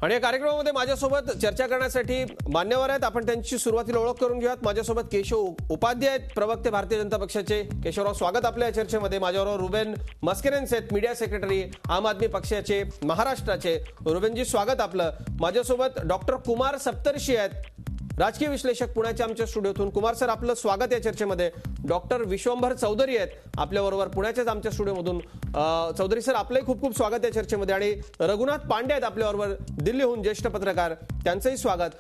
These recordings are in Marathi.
आणि या कार्यक्रमामध्ये माझ्यासोबत चर्चा करण्यासाठी मान्यवर आहेत. आपण त्यांची सुरुवातीला ओळख करून घेऊयात. माझ्यासोबत केशव उपाध्याय आहेत, प्रवक्ते भारतीय जनता पक्षाचे. केशवराव, स्वागत आपल्या चर्चेमध्ये. माझ्याबरोबर रुबेन मस्केरेन्स आहेत, मीडिया सेक्रेटरी आम आदमी पक्षाचे महाराष्ट्राचे. रुबेनजी, स्वागत आपलं. माझ्यासोबत डॉक्टर कुमार सप्तर्षी आहेत, राजकीय विश्लेषक, पुण्याच्या आमच्या स्टुडिओतून. कुमार सर, आपलं स्वागत या चर्चेमध्ये. डॉक्टर विश्वंभर चौधरी आहेत आपल्याबरोबर पुण्याच्याच आमच्या स्टुडिओमधून. चौधरी सर, आपलंही खूप खूप स्वागत या चर्चेमध्ये. आणि रघुनाथ पांडे आहेत आपल्याबरोबर दिल्लीहून, ज्येष्ठ पत्रकार, त्यांचंही स्वागत.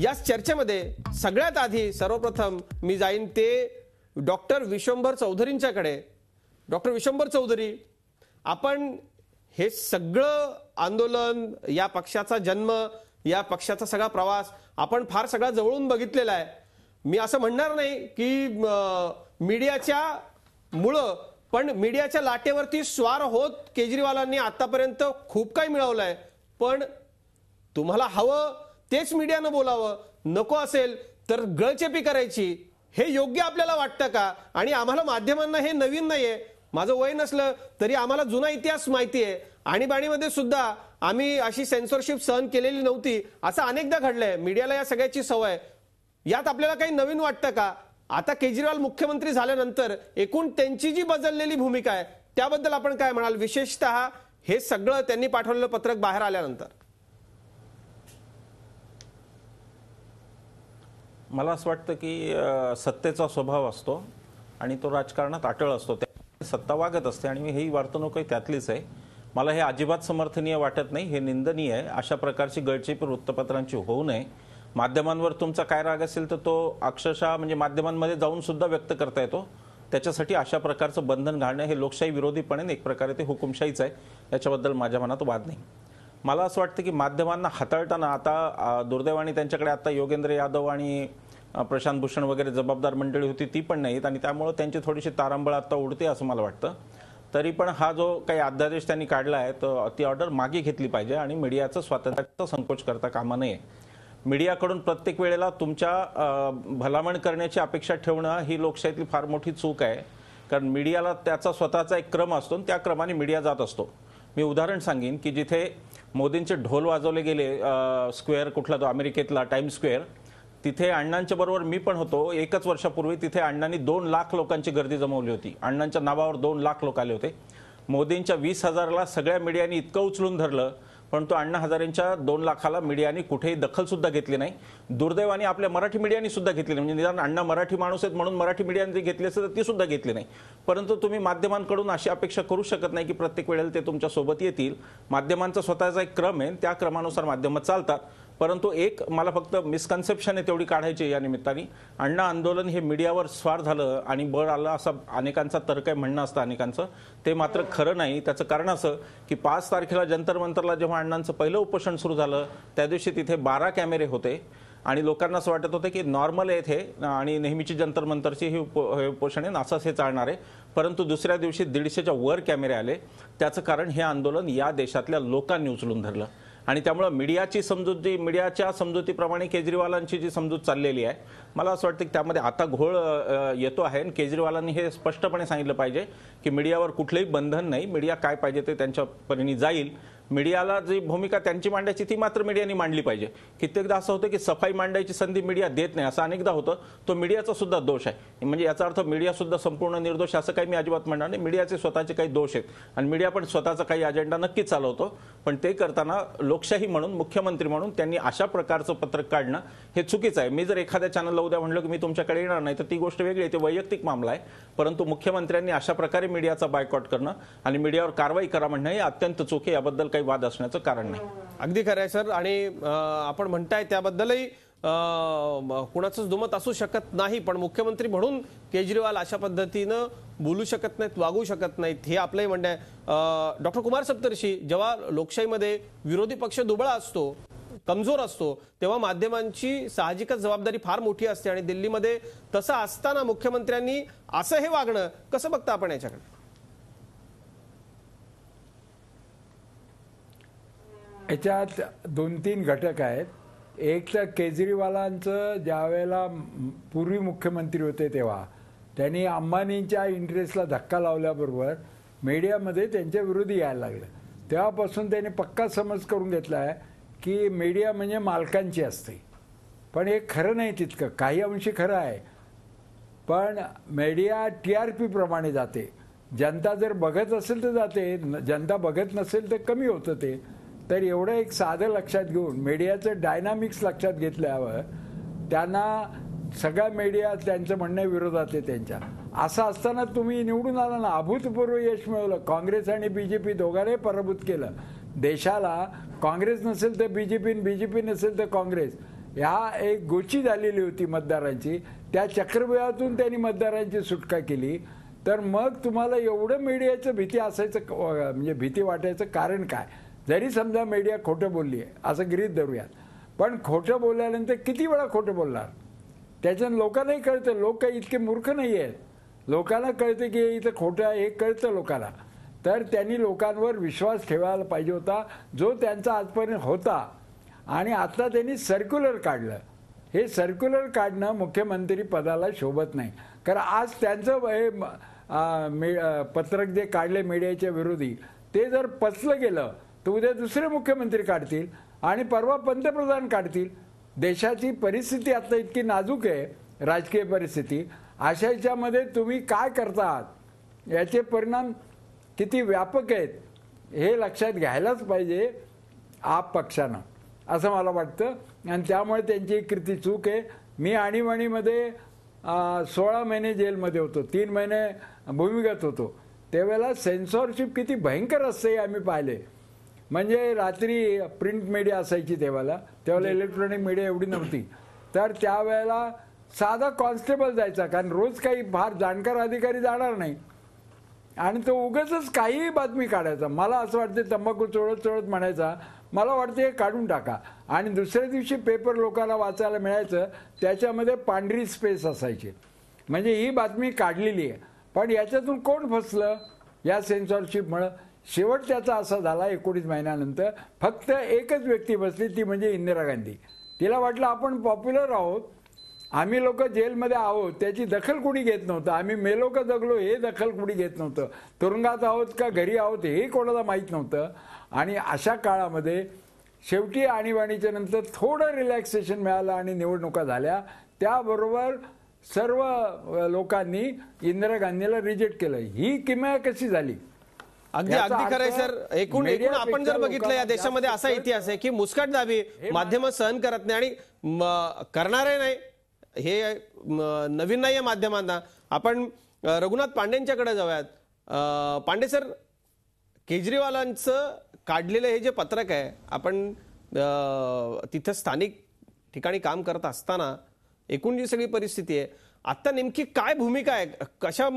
या चर्चेमध्ये सगळ्यात आधी सर्वप्रथम मी जाईन ते डॉक्टर विश्वंभर चौधरींच्याकडे. डॉक्टर विश्वंभर चौधरी, आपण हे सगळं आंदोलन, या पक्षाचा जन्म, या पक्षाचा सगळा प्रवास आपण फार सगळा जवळून बघितलेला आहे. मी असं म्हणणार नाही की मीडियाच्या मुळे, पण मीडियाच्या लाटेवरती स्वार होत केजरीवालांनी आतापर्यंत खूप काही मिळवलंय. पण तुम्हाला हवं तेच मीडियानं बोलावं, नको असेल तर गळचेपी करायची, हे योग्य आपल्याला वाटतं का? आणि आम्हाला माध्यमांना हे नवीन नाहीये. माझं वय नसलं तरी आम्हाला जुना इतिहास माहिती आहे. आणीबाणीमध्ये सुद्धा आम्ही अशी सेन्सॉरशिप सहन केलेली नव्हती, असं अनेकदा घडलंय. मीडियाला या सगळ्याची सवय. यात आपल्याला काही नवीन वाटतं का? आता केजरीवाल मुख्यमंत्री झाल्यानंतर एकूण त्यांची जी बदललेली भूमिका आहे त्याबद्दल आपण काय म्हणाल, विशेषतः हे सगळं त्यांनी पाठवलेलं पत्रक बाहेर आल्यानंतर? मला असं वाटतं की सत्तेचा स्वभाव असतो आणि तो राजकारणात अटळ असतो, सत्ता वागत असते आणि ही वर्तणूक त्यातलीच आहे. मला हे अजिबात समर्थनीय वाटत नाही, हे निंदनीय आहे. अशा प्रकारची गळचेपी वृत्तपत्रांची होऊ नये. माध्यमांवर तुमचा काय राग असेल तर तो अक्षरशः म्हणजे माध्यमांमध्ये जाऊन सुद्धा व्यक्त करता येतो. त्याच्यासाठी अशा प्रकारचं बंधन घालणं हे लोकशाही विरोधीपणे एक प्रकारे ते हुकुमशाहीच आहे. याच्याबद्दल माझ्या मनात वाद नाही. मला असं वाटतं की माध्यमांना हाताळताना आता दुर्दैवाने त्यांच्याकडे आता योगेंद्र यादव आणि प्रशांत भूषण वगैरे जबाबदार मंडळी होती, ती पण नाहीत आणि त्यामुळे त्यांची थोडीशी तारांबळ आता उडते असं मला वाटतं. तरी पण हा जो काही अध्यादेश त्यांनी काढला आहे तो ती ऑर्डर मागे घेतली पाहिजे आणि मीडियाचं स्वातंत्र्याचा संकोच करता कामा नये. मीडियाकडून प्रत्येक वेळेला तुमच्या भलामण करण्याची अपेक्षा ठेवणं ही लोकशाहीतली फार मोठी चूक आहे. कारण मीडियाला त्याचा स्वतःचा एक क्रम असतो आणि त्या क्रमाने मीडिया जात असतो. मी उदाहरण सांगेन की जिथे मोदींचे ढोल वाजवले गेले, स्क्वेअर कुठला तो अमेरिकेतला टाइम स्क्वेअर, तिथे अण्णांच्या बरोबर मी पण होतो. एकच वर्षापूर्वी तिथे अण्णांनी 2 लाख लोकांची गर्दी जमवली होती. अण्णांच्या नावावर 2 लाख लोक आले होते. मोदींच्या 20,000ला सगळ्या मीडियाने इतकं उचलून धरलं, परंतु अण्णा हजारेंच्या 2 लाखाला मीडियाने कुठेही दखल सुद्धा घेतली नाही. दुर्दैवाने आपल्या मराठी मीडियाने सुद्धा घेतली नाही. म्हणजे निदान अण्णा मराठी माणूस आहेत म्हणून मराठी मीडियाने घेतली असेल तर ती सुद्धा घेतली नाही. परंतु तुम्ही माध्यमांकडून अशी अपेक्षा करू शकत नाही की प्रत्येक वेळेला ते तुमच्या सोबत येतील. माध्यमांचा स्वतःचा एक क्रम आहे, त्या क्रमानुसार माध्यमं चालतात. परंतु एक मला फक्त मिसकन्सेप्शन आहे तेवढी काढायची या निमित्ताने. अण्णा आंदोलन हे मीडियावर स्वार झालं आणि बळ आलं असं अनेकांचा तर्क आहे, म्हणणं असतं अनेकांचं. ते मात्र खरं नाही. त्याचं कारण असं की 5 तारखेला जंतर मंतरला जेव्हा अण्णांचं पहिलं उपोषण सुरू झालं त्या दिवशी तिथे 12 कॅमेरे होते आणि लोकांना असं वाटत होतं की नॉर्मल आहे हे आणि नेहमीची जंतर मंतरची ही उपोषण आहे, असंच हे चालणार आहे. परंतु दुसऱ्या दिवशी 150च्या वर कॅमेरे आले. त्याचं कारण हे आंदोलन या देशातल्या लोकांनी उचलून धरलं आणि त्यामुळे मीडियाची समजूत, जी मीडियाच्या समजुतीप्रमाणे केजरीवालांची जी समजूत चाललेली आहे, मला असं वाटतं की त्यामध्ये आता घोळ येतो आहे. आणि केजरीवालांनी हे स्पष्टपणे सांगितलं पाहिजे की मीडियावर कुठलंही बंधन नाही, मीडिया काय पाहिजे ते त्यांच्या परीने जाईल. मीडियाला जी भूमिका त्यांची मांडायची ती मात्र मीडियाने मांडली पाहिजे. कित्येकदा असं होतं की सफाई मांडायची संधी मीडिया देत नाही, असं अनेकदा होतं. तो मीडियाचा सुद्धा दोष आहे. म्हणजे याचा अर्थ मीडिया सुद्धा संपूर्ण निर्दोष असं काही मी अजिबात म्हणणार नाही. मीडियाचे स्वतःचे काही दोष आहेत आणि मीडिया पण स्वतःचा काही अजेंडा नक्कीच चालवतो. पण ते करताना लोकशाही म्हणून, मुख्यमंत्री म्हणून त्यांनी अशा प्रकारचं पत्रक काढणं हे चुकीचं आहे. मी जर एखाद्या चॅनलला उद्या म्हणलं की मी तुमच्याकडे येणार नाही तर ती गोष्ट वेगळी आहे, ते वैयक्तिक मामला आहे. परंतु मुख्यमंत्र्यांनी अशा प्रकारे मीडियाचा बायकॉट करणं आणि मीडियावर कारवाई करा म्हणणं हे अत्यंत चूक आहे. याबद्दल काही वाद असण्याचं कारण नाही. अगदी खरं आहे सर. आणि आपण म्हणताय त्याबद्दलही कुणाचंच दुमत असू शकत नाही. पण मुख्यमंत्री म्हणून केजरीवाल अशा पद्धतीनं बोलू शकत नाहीत, वागू शकत नाहीत, हे आपलंही म्हणणं आहे. डॉक्टर कुमार सप्तर्षी, जेव्हा लोकशाहीमध्ये विरोधी पक्ष दुबळा असतो, कमजोर असतो, तेव्हा माध्यमांची साहजिकच जबाबदारी फार मोठी असते. आणि दिल्लीमध्ये तसं असताना मुख्यमंत्र्यांनी असं हे वागणं कसं बघता आपण याच्याकडे? याच्यात 2-3 घटक आहेत. एक तर केजरीवालांचं ज्यावेळेला पूर्वी मुख्यमंत्री होते तेव्हा त्यांनी अंबानींच्या इंटरेस्टला धक्का लावल्याबरोबर मीडियामध्ये त्यांच्या विरोधी यायला लागलं. तेव्हापासून त्यांनी पक्का समज करून घेतला आहे की मीडिया म्हणजे मालकांची असते. पण हे खरं नाही तितकं. काही अंशी खरं आहे, पण मीडिया TRP प्रमाणे जाते. जनता जर बघत असेल तर जाते, जनता बघत नसेल तर कमी होतं ते. तर एवढं एक साधं लक्षात घेऊन मीडियाचं डायनामिक्स लक्षात घेतल्यावर त्यांना सगळ्या मीडिया त्यांचं म्हणणं विरोधात आहे त्यांच्या. असं असताना तुम्ही निवडून आला ना, अभूतपूर्व यश मिळवलं. काँग्रेस आणि BJP दोघांनाही पराभूत केलं. देशाला काँग्रेस नसेल तर BJP, BJP नसेल तर काँग्रेस, ह्या एक गोची झालेली होती मतदारांची. त्या चक्रव्यूहातून त्यांनी मतदारांची सुटका केली. तर मग तुम्हाला एवढं मीडियाचं भीती असायचं, म्हणजे भीती वाटायचं कारण काय? जरी समजा मीडिया खोटं बोलली आहे असं गृहीत धरूयात, पण खोटं बोलल्यानंतर किती वेळा खोटं बोलणार? त्याच्यानं लोकांनाही कळतं. लोक काही इतके मूर्ख नाही आहेत. लोकांना कळतं की इथं खोटं आहे, हे कळतं लोकांना. तर त्यांनी लोकांवर विश्वास ठेवायला पाहिजे होता, जो त्यांचा आजपर्यंत होता. आणि आता त्यांनी सर्क्युलर काढलं. हे सर्क्युलर काढणं मुख्यमंत्री पदाला शोभत नाही. कारण आज त्यांचं हे पत्रक जे काढले मीडियाच्या विरोधी, ते जर पचलं गेलं तर उद्या दुसरे मुख्यमंत्री काढतील आणि परवा पंतप्रधान काढतील. देशाची परिस्थिती आता इतकी नाजूक आहे, राजकीय परिस्थिती. अशा याच्यामध्ये तुम्ही काय करता आहात, याचे परिणाम किती व्यापक आहेत हे लक्षात घ्यायलाच पाहिजे आप पक्षानं, असं मला वाटतं. आणि त्यामुळे त्यांची कृती चूक आहे. मी आणीबाणीमध्ये 16 महिने जेलमध्ये होतो, 3 महिने भूमिगत होतो. त्यावेळेला सेन्सॉरशिप किती भयंकर असते हे आम्ही पाहिले. म्हणजे रात्री प्रिंट मीडिया असायची त्यावेळेला इलेक्ट्रॉनिक मीडिया एवढी नव्हती. तर त्यावेळेला साधा कॉन्स्टेबल जायचा, कारण रोज काही फार जाणकार अधिकारी जाणार नाही, आणि तो उगाचच काहीही बातमी काढायचा. मला असं वाटतं तंबाखू चोळत चोळत म्हणायचा, मला वाटतं हे काढून टाका. आणि दुसऱ्या दिवशी पेपर लोकांना वाचायला मिळायचं, त्याच्यामध्ये पांढरी स्पेस असायची, म्हणजे ही बातमी काढलेली आहे. पण याच्यातून कोण फसलं या सेन्सॉरशिपमुळं? शेवट त्याचा असा झाला, 19 महिन्यानंतर फक्त एकच व्यक्ती बसली, ती म्हणजे इंदिरा गांधी. तिला वाटलं आपण पॉप्युलर आहोत, आम्ही लोक जेलमध्ये आहोत, त्याची दखल कुणी घेत नव्हतं. आम्ही मेलो का जगलो हे दखल कुणी घेत नव्हतं. तुरुंगात आहोत का घरी आहोत हे कोणाला माहीत नव्हतं. आणि अशा काळामध्ये शेवटी आणीबाणीच्या नंतर थोडं रिलॅक्सेशन मिळालं आणि निवडणुका झाल्या. त्याबरोबर सर्व लोकांनी इंदिरा गांधीला रिजेक्ट केलं. ही किमया कशी झाली? अगदी खरंय सर. एकूण आपण जर बघितलं या देशामध्ये असा इतिहास आहे की मुस्कट दाबी माध्यम सहन करत नाही आणि करणारे नाही. हे नवीन नाहीये माध्यमांना. आपण रघुनाथ पांडेंच्याकडे जाऊयात. पांडे सर, केजरीवालांचं काढलेलं हे जे पत्रक आहे, आपण तिथं स्थानिक ठिकाणी काम करत असताना एकूण जी सगळी परिस्थिती आहे, आता नेमकी काय भूमिका आहे? कशा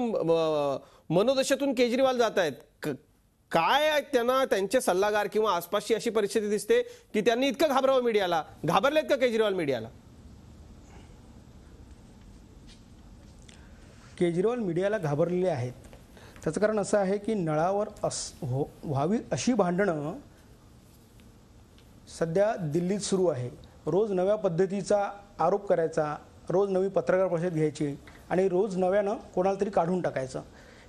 मनोदशेतून केजरीवाल जात आहेत? काय त्यांना त्यांचे सल्लागार किंवा आसपासची अशी परिस्थिती दिसते की त्यांनी इतकं घाबरावं मीडियाला? घाबरलेत का केजरीवाल मीडियाला? केजरीवाल मीडियाला घाबरलेले आहेत. त्याचं कारण असं आहे की नळावर व्हावी अशी भांडणं सध्या दिल्लीत सुरू आहे. रोज नव्या पद्धतीचा आरोप करायचा, रोज नवी पत्रकार परिषद घ्यायची आणि रोज नव्यानं कोणाला तरी काढून टाकायचं.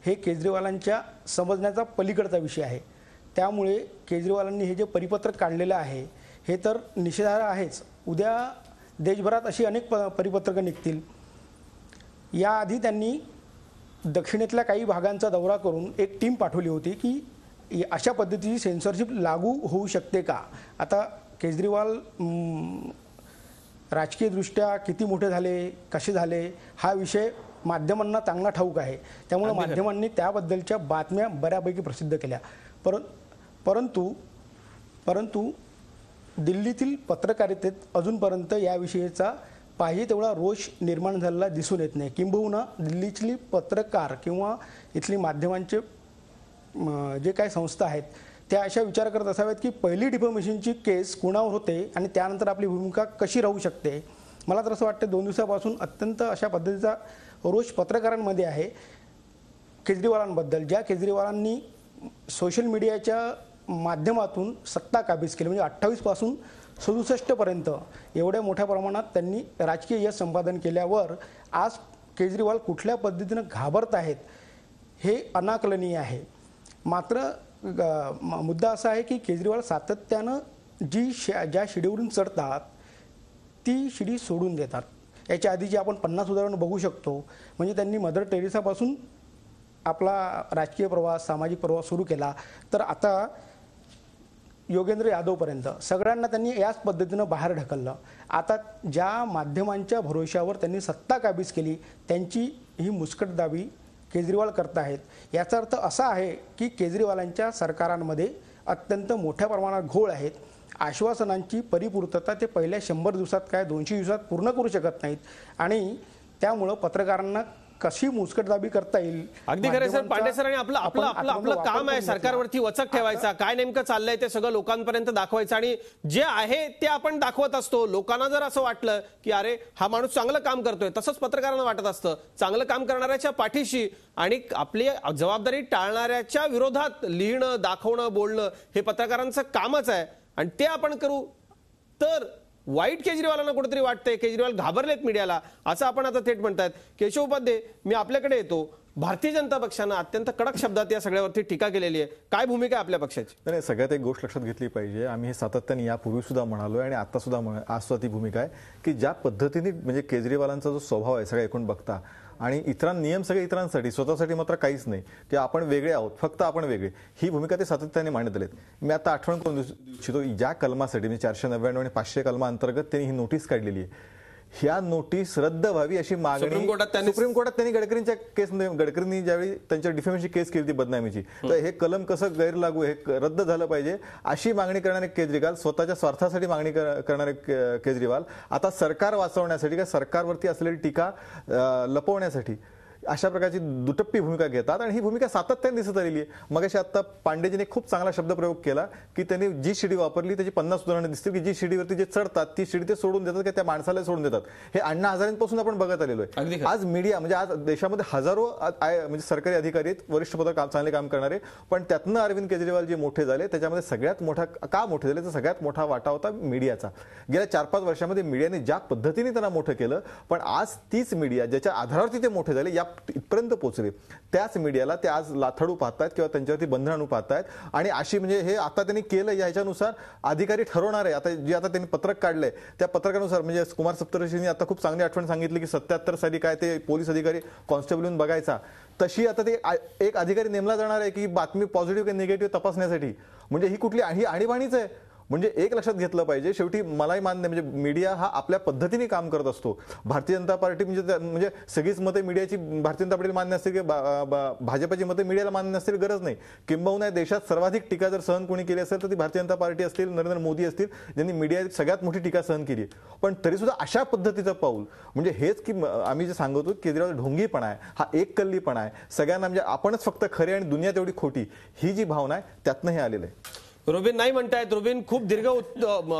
हे केजरीवालांच्या समजण्याचा पलीकडचा विषय आहे. त्यामुळे केजरीवालांनी हे जे परिपत्रक काढलेलं आहे हे तर निषेधार्ह आहेच. उद्या देशभरात अशी अनेक परिपत्रकं निघतील. याआधी त्यांनी दक्षिणेतल्या काही भागांचा दौरा करून एक टीम पाठवली होती की अशा पद्धतीची सेन्सॉरशिप लागू होऊ शकते का. आता केजरीवाल राजकीयदृष्ट्या किती मोठे झाले, कसे झाले, हा विषय माध्यमांना चांगला ठाऊक आहे. त्यामुळे माध्यमांनी त्याबद्दलच्या बातम्या बऱ्यापैकी प्रसिद्ध केल्या. परंतु दिल्लीतील पत्रकारितेत अजूनपर्यंत याविषयीचा पाहिजे तेवढा रोष निर्माण झालेला दिसून येत नाही. किंबहुना दिल्लीतली पत्रकार किंवा इथली माध्यमांचे जे काही संस्था आहेत त्या अशा विचार करत असाव्यात की पहिली डिफॉर्मेशनची केस कुणावर होते आणि त्यानंतर आपली भूमिका कशी राहू शकते. मला तर असं वाटतं 2 दिवसापासून अत्यंत अशा पद्धतीचा रोष पत्रकारांमध्ये आहे केजरीवालांबद्दल. ज्या केजरीवालांनी सोशल मीडियाच्या माध्यमातून सत्ता काबीज केली, म्हणजे 28 पासून 67 पर्यंत एवढ्या मोठ्या प्रमाणात त्यांनी राजकीय यश संपादन केल्यावर आज केजरीवाल कुठल्या पद्धतीनं घाबरत आहेत हे अनाकलनीय आहे. मात्र मुद्दा असा आहे की केजरीवाल सातत्यानं ज्या शिडीवरून चढतात ती शिडी सोडून देतात। याच्या आधीची आपण 50 उदाहरणं बघू शकतो। म्हणजे त्यांनी मदर टेरेसापासून आपला राजकीय प्रवास, सामाजिक प्रवास सुरू केला, तर आता योगेंद्र यादवपर्यंत सगळ्यांना त्यांनी याच पद्धतीनं बाहेर ढकललं। आता ज्या माध्यमांच्या भरोश्यावर त्यांनी सत्ता काबीज केली त्यांची ही मुस्कटदाबी केजरीवाल करत आहेत। याचा अर्थ असा आहे की केजरीवालांच्या सरकारांमध्ये अत्यंत मोठ्या प्रमाणात घोळ आहेत। आश्वासनांची परिपूर्तता ते पहिल्या 100 दिवसात काय 200 दिवसात पूर्ण करू शकत नाहीत आणि त्यामुळं पत्रकारांना कशी मुस्कटदाबी करता येईल। अगदी खरं सर, पांडे सर, आणि आपलं काम आहे सरकारवरती वचक ठेवायचा, काय नेमकं चाललंय ते सगळं लोकांपर्यंत दाखवायचं आणि जे आहे ते आपण दाखवत असतो। लोकांना जर असं वाटलं की अरे हा माणूस चांगलं काम करतोय, तसंच पत्रकारांना वाटत असतं, चांगलं काम करणाऱ्याच्या पाठीशी आणि आपली जबाबदारी टाळणाऱ्याच्या विरोधात लिहिणं, दाखवणं, बोलणं हे पत्रकारांचं कामच आहे आणि ते आपण करू तर वाईट केजरीवालांना कुठेतरी वाटतंय, केजरीवाल घाबरलेत मीडियाला, असं आपण आता थेट म्हणतायत। केशव उपाध्ये, मी आपल्याकडे येतो। भारतीय जनता पक्षानं अत्यंत कडक शब्दात या सगळ्यावरती टीका केलेली आहे, काय भूमिका आहे आपल्या पक्षाची? नाही, सगळ्यात एक गोष्ट लक्षात घेतली पाहिजे, आम्ही हे सातत्याने यापूर्वी सुद्धा म्हणालोय आणि आता सुद्धा आज सुद्धा ती भूमिका आहे की ज्या पद्धतीने म्हणजे केजरीवालांचा जो स्वभाव आहे सगळं एकूण बघता आणि नियम सगळे इतरांसाठी, स्वतःसाठी मात्र काहीच नाही की आपण वेगळे आहोत, फक्त आपण वेगळे, ही भूमिका ते सातत्याने मांडत आलेत। मी आता आठवण करून देऊ इच्छितो, ज्या कलमासाठी म्हणजे 499 आणि 500 कलमाअंतर्गत त्यांनी ही नोटीस काढलेली आहे, ह्या नोटीस रद्द व्हावी अशी मागणी सुप्रीम कोर्टात त्यांनी गडकरींच्या केसमध्ये, गडकरींनी ज्यावेळी त्यांच्या डिफेमेशनची केस केली ती बदनामीची, तर हे कलम कसं गैरलागू, हे रद्द झालं पाहिजे अशी मागणी करणारे केजरीवाल, स्वतःच्या स्वार्थासाठी मागणी करणारे केजरीवाल आता सरकार वाचवण्यासाठी किंवा सरकारवरती असलेली टीका लपवण्यासाठी अशा प्रकारची दुटप्पी भूमिका घेतात आणि ही भूमिका सातत्याने दिसत आलेली आहे। मगाशी आता पांडेजीने खूप चांगला शब्दप्रयोग केला की त्यांनी जी शिडी वापरली त्याची 50 उदाहरणं दिसतील की जी शिडीवरती जे चढतात ती शिडी ते सोडून देतात की त्या माणसाला सोडून देतात। हे अण्णा हजारेंपासून आपण बघत आलेलो आहे। आज मीडिया म्हणजे आज देशामध्ये हजारो म्हणजे सरकारी अधिकारी आहेत, वरिष्ठ पदावर चांगले काम करणारे, पण त्यातनं अरविंद केजरीवाल जे मोठे झाले त्याच्यामध्ये सगळ्यात मोठा का मोठे झाले तर सगळ्यात मोठा वाटा होता मीडियाचा। गेल्या 4-5 वर्षामध्ये मीडियाने ज्या पद्धतीने त्यांना मोठं केलं, पण आज तीच मीडिया ज्याच्या आधारावरती ते मोठे झाले या इथपर्यंत पोहोचले, त्याच मीडियाला ते आज लाथाडू पाहतायत किंवा त्यांच्यावरती बंधन आणू पाहतायत आणि अशी म्हणजे हे आता त्यांनी केलं याच्यानुसार अधिकारी ठरवणार आहे। आता त्यांनी पत्रक काढलंय त्या पत्रकानुसार म्हणजे कुमार सप्तऋषींनी आता खूप चांगली आठवण सांगितली की 77 साली काय ते पोलीस अधिकारी कॉन्स्टेबल येऊन बघायचा, तशी आता ते एक अधिकारी नेमला जाणार आहे की बातमी पॉझिटिव्ह की निगेटिव्ह तपासण्यासाठी। म्हणजे ही कुठली आणीबाणीच आहे। म्हणजे एक लक्षात घेतलं पाहिजे, शेवटी मलाही मान्य म्हणजे मीडिया हा आपल्या पद्धतीने काम करत असतो। भारतीय जनता पार्टी म्हणजे सगळीच मते मीडियाची भारतीय जनता पार्टीला मान्य असतील की भाजपची मते मीडियाला मान्य नसतील गरज नाही। किंबहुना देशात सर्वाधिक टीका जर सहन कोणी केली असेल तर ती भारतीय जनता पार्टी असतील, नरेंद्र मोदी असतील, ज्यांनी मीडिया सगळ्यात मोठी टीका सहन केली। पण तरी सुद्धा अशा पद्धतीचं पाऊल म्हणजे हेच की आम्ही जे सांगतो केजरीवाल ढोंगीपणा आहे, हा एककल्लीपणा आहे, सगळ्यांना म्हणजे आपणच फक्त खरे आणि दुनिया तेवढी खोटी, ही जी भावना आहे त्यातनं हे आलेलं आहे। रुबिन नाही म्हणतायत, रुबिन खूप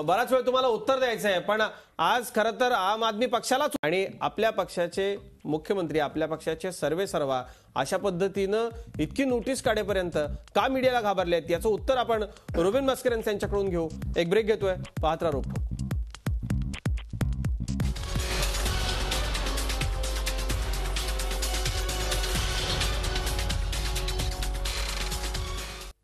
बराच वेळ तुम्हाला उत्तर द्यायचं आहे, पण आज खरं तर आम आदमी पक्षालाच आणि आपल्या पक्षाचे मुख्यमंत्री, आपल्या पक्षाचे सर्वेसर्वा अशा पद्धतीनं इतकी नोटीस काढेपर्यंत का मीडियाला घाबरलेत, याचं उत्तर आपण रुबिन मस्करेन यांच्याकडून घेऊ। एक ब्रेक घेतोय, पाहत राहा रोखोक।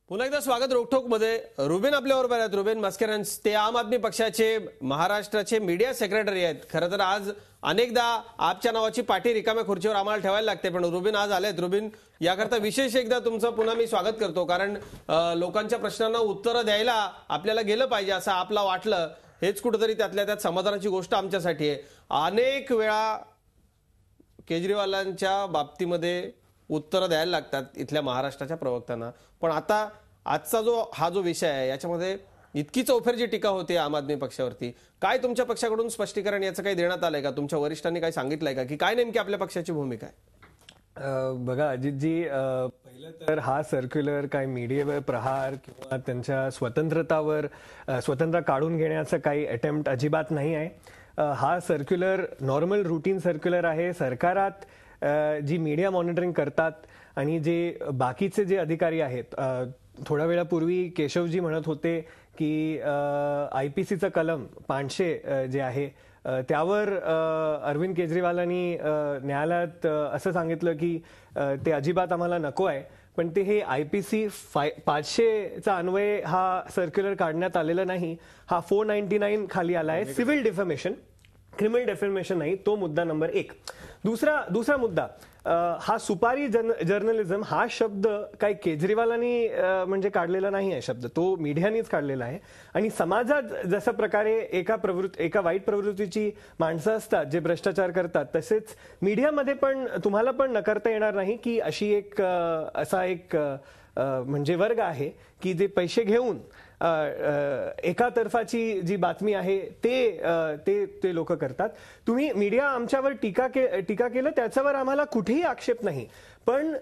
पुन्हा एकदा स्वागत रोकठोक मध्ये। रुबिन आपल्याबरोबर आहेत, रुबिन मस्करेन, ते आम आदमी पक्षाचे महाराष्ट्राचे मीडिया सेक्रेटरी आहेत। खरं तर आज अनेकदा आपच्या नावाची पाठी रिकाम्या खुर्चीवर आम्हाला ठेवायला लागते, पण रुबिन आज आलेत। रुबिन, याकरता विशेष एकदा तुमचं पुन्हा मी स्वागत करतो, कारण लोकांच्या प्रश्नांना उत्तरं द्यायला आपल्याला गेलं पाहिजे असं आपला वाटलं, हेच कुठेतरी त्यातल्या त्यात समाधानाची गोष्ट आमच्यासाठी आहे। अनेक वेळा केजरीवालांच्या बाबतीमध्ये उत्तरं द्यायला लागतात इथल्या महाराष्ट्राच्या प्रवक्त्यांना, पण आता आजचा हा जो विषय आहे याच्यामध्ये इतकी चौफेर टीका होते आम आदमी पक्षावरती, काय तुमच्या पक्षाकडून स्पष्टीकरण याचं काही देण्यात आलंय का? तुमच्या वरिष्ठांनी काय सांगितलंय का की काय नेमकी आपल्या पक्षाची भूमिका आहे? बघा अजितजी, पहिलं तर हा सर्क्युलर काय मीडियावर प्रहार किंवा त्यांच्या स्वतंत्रता काढून घेण्याचं काही अटेम्प्ट अजिबात नाही आहे। हा सर्क्युलर नॉर्मल रुटीन सर्क्युलर आहे। सरकारात जी मीडिया मॉनिटरिंग करतात आणि जे बाकीचे जे अधिकारी आहेत, थोड्या वेळापूर्वी केशवजी म्हणत होते की IPCचं कलम 500 जे आहे त्यावर अरविंद केजरीवालांनी न्यायालयात असं सांगितलं की ते अजिबात आम्हाला नको आहे, पण ते हे IPC 500चा अन्वये हा सर्क्युलर काढण्यात आलेला नाही. हा 499 खाली आला आहे. सिव्हिल डिफमेशन, क्रिमिनल डेफमेशन नाही. तो मुद्दा नंबर 1. दुसरा मुद्दा, हा सुपारी जर्नलिझम हा शब्द काही केजरीवालांनी म्हणजे काढलेला नाही आहे शब्द, तो मीडियानीच काढलेला आहे. आणि समाजात जशा प्रकारे एका वाईट प्रवृत्तीची माणसं असतात जे भ्रष्टाचार करतात, तसेच मीडियामध्ये पण तुम्हाला पण नकारता येणार नाही की असा एक म्हणजे वर्ग आहे की जे पैसे घेऊन एका तर्फाची जी बातमी आहे ते लोक करतात. तुम्ही मीडिया आमच्यावर टीका केलं त्याच्यावर आम्हाला कुठेही आक्षेप नाही, पण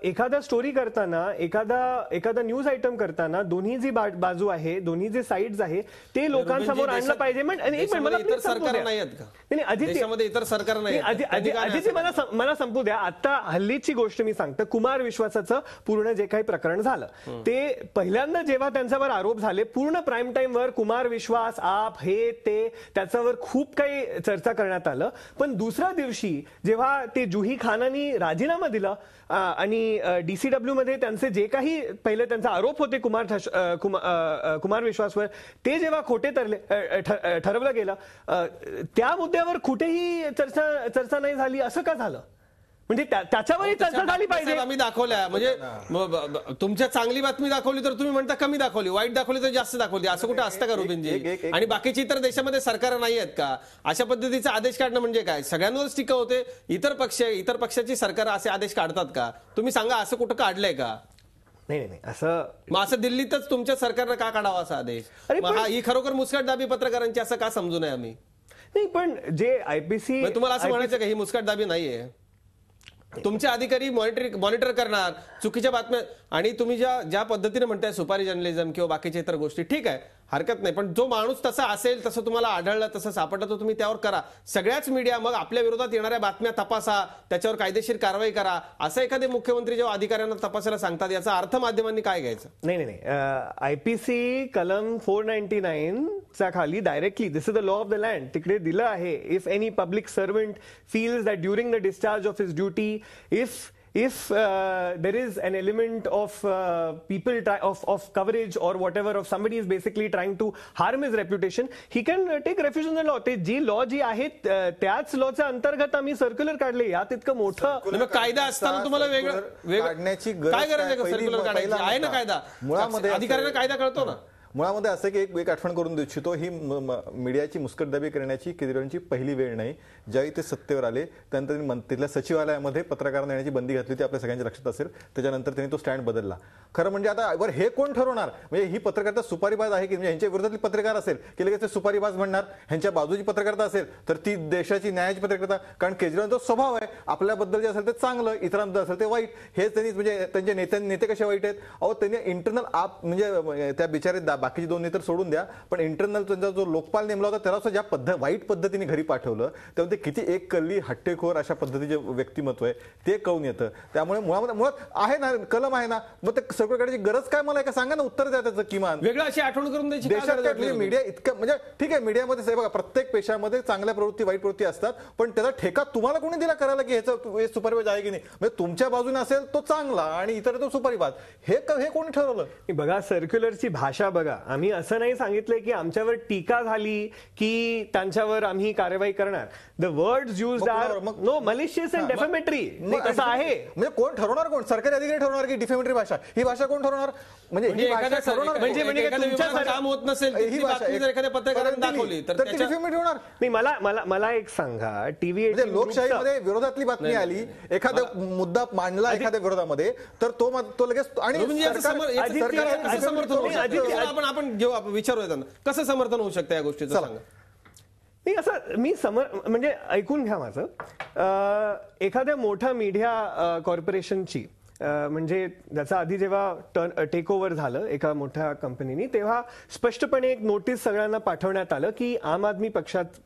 एखादा स्टोरी करताना, एखादा न्यूज आयटम करताना दोन्ही जी बाजू आहे, दोन्ही जे साईड्स आहे ते लोकांसमोर आणलं पाहिजे. इतर सरकार नाही आहेत का? देशामध्ये इतर सरकार नाही. आधी मला संपू द्या. आता हल्लीची गोष्ट मी सांगतो. कुमार विश्वासाचं पूर्ण जे काही प्रकरण झालं, ते पहिल्यांदा जेव्हा त्यांच्यावर आरोप झाले, पूर्ण प्राईम टाइम वर कुमार विश्वास, आप, हे ते, त्याच्यावर खूप काही चर्चा करण्यात आलं. पण दुसऱ्या दिवशी जेव्हा ते जुही खानानी राजीनामा दिला आणि DCW मध्ये त्यांचे जे काही पहिले त्यांचा आरोप होते कुमार विश्वासवर, ते जेव्हा खोटे ठरवलं गेलं, त्या मुद्द्यावर कुठेही चर्चा नाही झाली. असं का झालं? म्हणजे त्याच्यावरही चर्चा झाली पाहिजे. आम्ही दाखवल्या, म्हणजे तुमच्या चांगली बातमी दाखवली तर तुम्ही म्हणता कमी दाखवली, वाईट दाखवली तर जास्त दाखवली. असं कुठे असतं का रुबिनजी? आणि बाकीची इतर देशामध्ये सरकार नाही आहेत का? अशा पद्धतीचा आदेश काढणं म्हणजे काय? सगळ्यांवरच टीका होते. इतर पक्षाची सरकार असे आदेश काढतात का? तुम्ही सांगा, असं कुठं काढलंय का? नाही असं दिल्लीतच तुमच्या सरकारनं का काढावा असा आदेश? ही खरोखर मुस्कटदाबी पत्रकारांची असं का समजू नये आम्ही? नाही, पण जे IPC, तुम्हाला असं म्हणायचं का ही मुस्कटदाबी नाहीये? तुमचे अधिकारी मॉनिटर करणार चुकीच्या बातम्या, आणि तुम्ही ज्या पद्धतीने म्हणताय सुपारी जर्नलिझम किंवा बाकीच्या इतर गोष्टी, ठीक आहे, हरकत नाही. पण जो माणूस तसा असेल, तसं तुम्हाला आढळलं, तसं सापडलं, तर तुम्ही त्यावर करा. सगळ्याच मीडिया मग आपल्या विरोधात येणाऱ्या बातम्या तपासा, त्याच्यावर कायदेशीर कारवाई करा. असं एखादे मुख्यमंत्री जेव्हा अधिकाऱ्यांना तपासायला सांगतात, याचा अर्थ माध्यमांनी काय घ्यायचं? नाही. IPC कलम 499 चा खाली directly this is the law of the land तिकडे दिलं आहे. If any public servant feels that during the discharge of his duty, if there is an element of of coverage or whatever, of somebody is basically trying to harm his reputation, he can take refuge in the law. ते जी लॉ जी आहे त्याच लॉच्या अंतर्गत आम्ही सर्क्युलर काढले. यात इतकं मोठं कायदा असताना तुम्हाला काढण्याची काय गरज आहे? सर्क्युलर काढायची आहे ना कायदा, मुळामध्ये अधिकाऱ्यांना कायदा कळतो ना. मुळामध्ये असं की एक आठवण करून देऊ इच्छितो, ही मीडियाची मुस्कटदाबी करण्याची केजरीवालांची पहिली वेळ नाही. ज्यावेळी ते सत्तेवर आले त्यानंतर त्यांनी तिथल्या सचिवालयामध्ये पत्रकारांना येण्याची बंदी घातली होती, आपल्या सगळ्यांच्या लक्षात असेल. त्याच्यानंतर त्यांनी तो स्टँड बदलला. खरं म्हणजे आता बरं हे कोण ठरवणार? म्हणजे ही पत्रकारिता सुपारीबाज आहे की म्हणजे ह्यांच्या विरोधातली पत्रकार असेल की लगेच ते सुपारीबाज म्हणणार, ह्यांच्या बाजूची पत्रकारिता असेल तर ती देशाची न्यायाची पत्रकारिता. कारण केजरीवालांचा स्वभाव आहे, आपल्याबद्दल जे असेल ते चांगलं, इतरांबद्दल असेल ते वाईट. हेच त्यांनी म्हणजे त्यांचे नेते कसे वाईट आहेत? अहो, त्यांनी इंटरनल म्हणजे त्या बिचारे बाकीचे दोन नेते सोडून द्या, पण इंटरनल त्यांचा जो लोकपाल नेमला होता त्याला ज्या वाईट पद्धतीने घरी पाठवलं, तेव्हा ते किती एक कल्ली हट्टेखोर अशा पद्धतीचे व्यक्तिमत्व आहे ते कळून येतं. त्यामुळे मुळात आहे ना, कलम आहे ना, मग ते सगळं काढायची गरज काय? मला एका सांगा ना, उत्तर द्या त्याचं. किमान वेगळं अशी आठवण करून द्यायची. देशात मीडिया इतकं म्हणजे ठीक आहे, मीडियामध्ये बघा प्रत्येक पेशामध्ये चांगल्या प्रवृत्ती वाईट प्रवृत्ती असतात, पण त्याचा ठेका तुम्हाला कोणी दिला करायला की ह्याचं सुपारीबाज आहे की नाही? म्हणजे तुमच्या बाजूने असेल तो चांगला आणि इतर तो सुपारीबाज, हे कोणी ठरवलं? बघा, सर्क्युलरची भाषा बघा. आम्ही असं नाही सांगितलंय की आमच्यावर टीका झाली की त्यांच्यावर आम्ही कारवाई करणार. The words used are no malicious and defamatory. असं आहे. म्हणजे कोण ठरवणार? कोण सरकारी अधिकारी ठरवणार की डिफेमेटरी भाषा? ही भाषा कोण ठरवणार? म्हणजे काम होत नसेल ही भाषा एखाद्या पत्रकाराने दाखवली तर डिफेमेटरी होणार नाही. मला एक सांगा, टीव्ही लोकशाहीमध्ये विरोधातली बातमी आली, एखादा मुद्दा मांडला एखाद्या विरोधामध्ये, तर तो लगेच आणि आपण घेऊ, विचारूया त्यांना कसं समर्थन होऊ शकतं या गोष्टीचं, सांगा. नाही, असं मी म्हणजे ऐकून घ्या माझं. एखाद्या मोठ्या मीडिया कॉर्पोरेशनची म्हणजे ज्याचा आधी जेव्हा टेक ओव्हर झालं एका मोठ्या कंपनीने, तेव्हा स्पष्टपणे एक नोटीस सगळ्यांना पाठवण्यात आलं की आम आदमी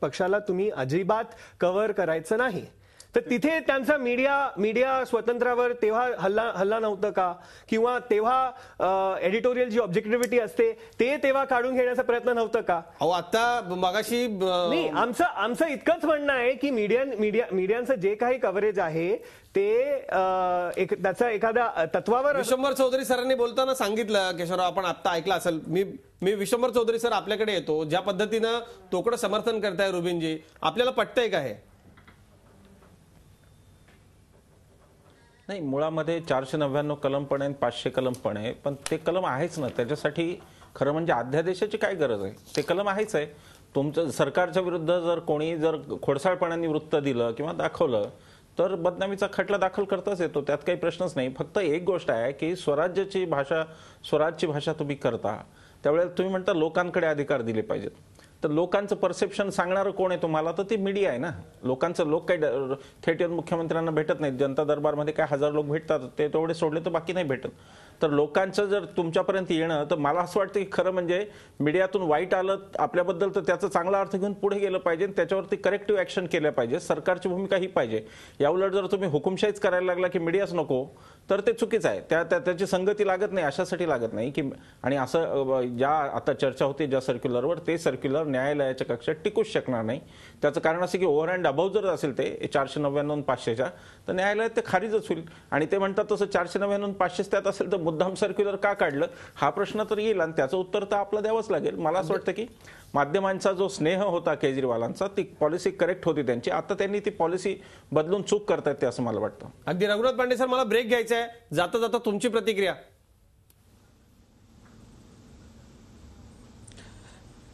पक्षाला तुम्ही अजिबात कव्हर करायचं नाही. तर तिथे त्यांचा मीडिया स्वतंत्रावर तेव्हा हल्ला नव्हतं का? किंवा तेव्हा एडिटोरियल जी ऑब्जेक्टिव्हिटी असते ते तेव्हा काढून घेण्याचा प्रयत्न नव्हतं का? अहो आता मगाशी नाही, आमचं इतकंच म्हणणं आहे की मीडियांचं जे काही कव्हरेज आहे ते त्याचा एखाद्या तत्वावर. विश्वंभर चौधरी सरांनी बोलताना सांगितलं, केशवराव आपण आता ऐकलं असेल, मी विश्वंभर चौधरी सर आपल्याकडे येतो, ज्या पद्धतीनं तोकडं समर्थन करताय रुबिनजी, आपल्याला पटतंय का हे? नाही, मुळामध्ये 499 कलम पण आहे, 500 कलम पण आहे, पण ते कलम आहेच ना. त्याच्यासाठी खरं म्हणजे अध्यादेशाची काय गरज आहे? ते कलम आहेच आहे. तुमचं सरकारच्या विरुद्ध जर कोणी खोडसाळपणाने वृत्त दिलं किंवा दाखवलं तर बदनामीचा खटला दाखल करताच येतो, त्यात काही प्रश्नच नाही. फक्त एक गोष्ट आहे की स्वराज्याची भाषा तुम्ही करता त्यावेळेला तुम्ही म्हणता लोकांकडे अधिकार दिले पाहिजेत. तर लोकांचं परसेप्शन सांगणारं कोण आहे तुम्हाला? तर ती मीडिया आहे ना. लोक काही थेट येऊन मुख्यमंत्र्यांना भेटत नाहीत. जनता दरबारमध्ये काय 1000 लोक भेटतात, ते तेवढे सोडले तर बाकी नाही भेटत. तर लोकांचं जर तुमच्यापर्यंत येणं, तर मला असं वाटतं की खरं म्हणजे मीडियातून वाईट आलं आपल्याबद्दल तर त्याचा चांगला अर्थ घेऊन पुढे गेलं पाहिजे, त्याच्यावरती करेक्टिव्ह ऍक्शन केलं पाहिजे. सरकारची भूमिका ही पाहिजे. याउलट जर तुम्ही हुकुमशाहीच करायला लागला की मीडियाच नको, तर ते चुकीचं आहे. त्याची संगती लागत नाही, अशासाठी लागत नाही की. आणि असं ज्या आता चर्चा होती ज्या सर्क्युलरवर, ते सर्क्युलर न्यायालयाच्या कक्षात टिकूच शकणार नाही. त्याचं कारण असं की ओव्हर अँड अबाव जर असेल ते 499 आणि 500च्या, तर न्यायालयात ते खारिजच होईल. आणि ते म्हणतात तसं 499 आणि 500 त्यात असेल तर मुद्दाम सर्क्युलर का काढलं हा प्रश्न तर येईल, आणि त्याचं उत्तर तर आपलं द्यावंच लागेल. मला असं वाटतं की माध्यमांचा जो स्नेह होता केजरीवालांचा, ती पॉलिसी करेक्ट होती त्यांची. आता त्यांनी ती पॉलिसी बदलून चूक करतायत ते असं मला वाटतं. अगदी. रघुनाथ पांडे सर, मला ब्रेक घ्यायचा आहे, जाता जाता तुमची प्रतिक्रिया.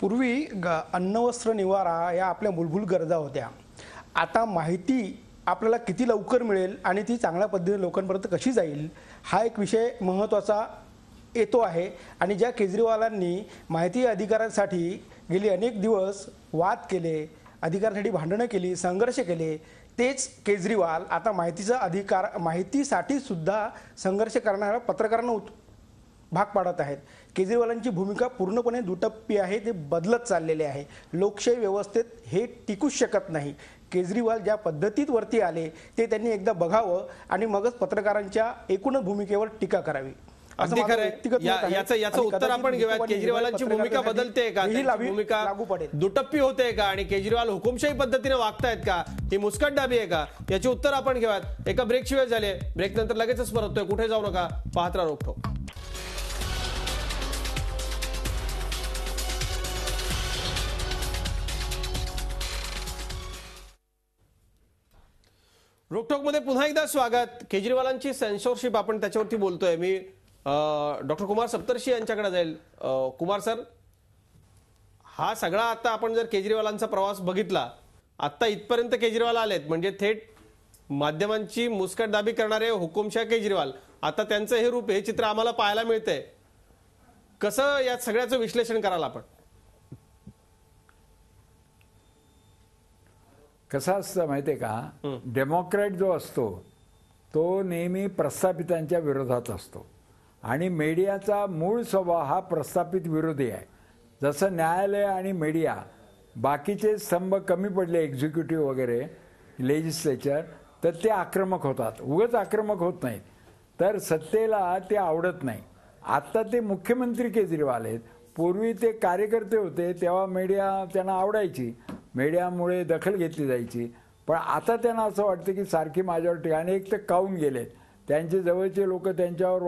पूर्वी अन्न वस्त्र निवारा या आपल्या मूलभूत गरजा होत्या. आता माहिती आपल्याला किती लवकर मिळेल आणि ती चांगल्या पद्धतीने लोकांपर्यंत कशी जाईल हा एक विषय महत्त्वाचा येतो आहे. आणि ज्या केजरीवालांनी माहिती अधिकारांसाठी गेली अनेक दिवस वाद केले, अधिकारासाठी भांडणं केली, संघर्ष केले, तेच केजरीवाल आता माहितीसाठी सुद्धा संघर्ष करणाऱ्या पत्रकारांना भाग पाडत आहेत. केजरीवालांची भूमिका पूर्णपणे दुटप्पी आहे, ते बदलत चाललेले आहे. लोकशाही व्यवस्थेत हे टिकूच शकत नाही. केजरीवाल ज्या पद्धतीत वरती आले ते त्यांनी एकदा बघावं आणि मगच पत्रकारांच्या एकूणच भूमिकेवर टीका करावी. अगदी खरं आहे. याचं उत्तर आपण घेऊयात. केजरीवालांची भूमिका बदलते का? भूमिका दुटप्पी होते का? आणि केजरीवाल हुकुमशाही पद्धतीने वागतायत का? ही मुस्कटदाबी आहे का? याचे उत्तर आपण घेऊयात. एका ब्रेक शिवाय झाले. ब्रेक नंतर लगेचच परततोय. कुठे जाऊ नका, पाहत राहा रोखठोक. रोकटोकमध्ये पुन्हा एकदा स्वागत. केजरीवालांची सेन्सॉरशिप आपण त्याच्यावरती बोलतोय. मी डॉक्टर कुमार सप्तर्षी यांच्याकडे जाईल. कुमार सर, हा सगळा आता आपण जर केजरीवालांचा प्रवास बघितला, आता इथपर्यंत केजरीवाल आलेत म्हणजे थेट माध्यमांची मुस्कटदाबी करणारे हुकुमशाह केजरीवाल, आता त्यांचं हे रूप, हे चित्र आम्हाला पाहायला मिळतंय. कसं या सगळ्याचं विश्लेषण कराल आपण? कसं असतं माहितीये का, डेमोक्रॅट जो असतो तो नेहमी प्रस्थापितांच्या विरोधात असतो आणि मीडियाचा मूळ स्वभाव हा प्रस्थापित विरोधी आहे. जसं न्यायालय आणि मीडिया, बाकीचे स्तंभ कमी पडले, एक्झिक्युटिव्ह वगैरे, लेजिस्लेचर, तर ते आक्रमक होतात. उगाच आक्रमक होत नाहीत, तर सत्तेला ते आवडत नाही. आता ते मुख्यमंत्री केजरीवाल आहेत. पूर्वी ते कार्यकर्ते होते तेव्हा मीडिया त्यांना आवडायची, मीडियामुळे दखल घेतली जायची. पण आता त्यांना असं वाटतं की सारखी माझ्यावर टीका, आणि एक तर कावून गेलेत. त्यांचे जवळचे लोक त्यांच्यावर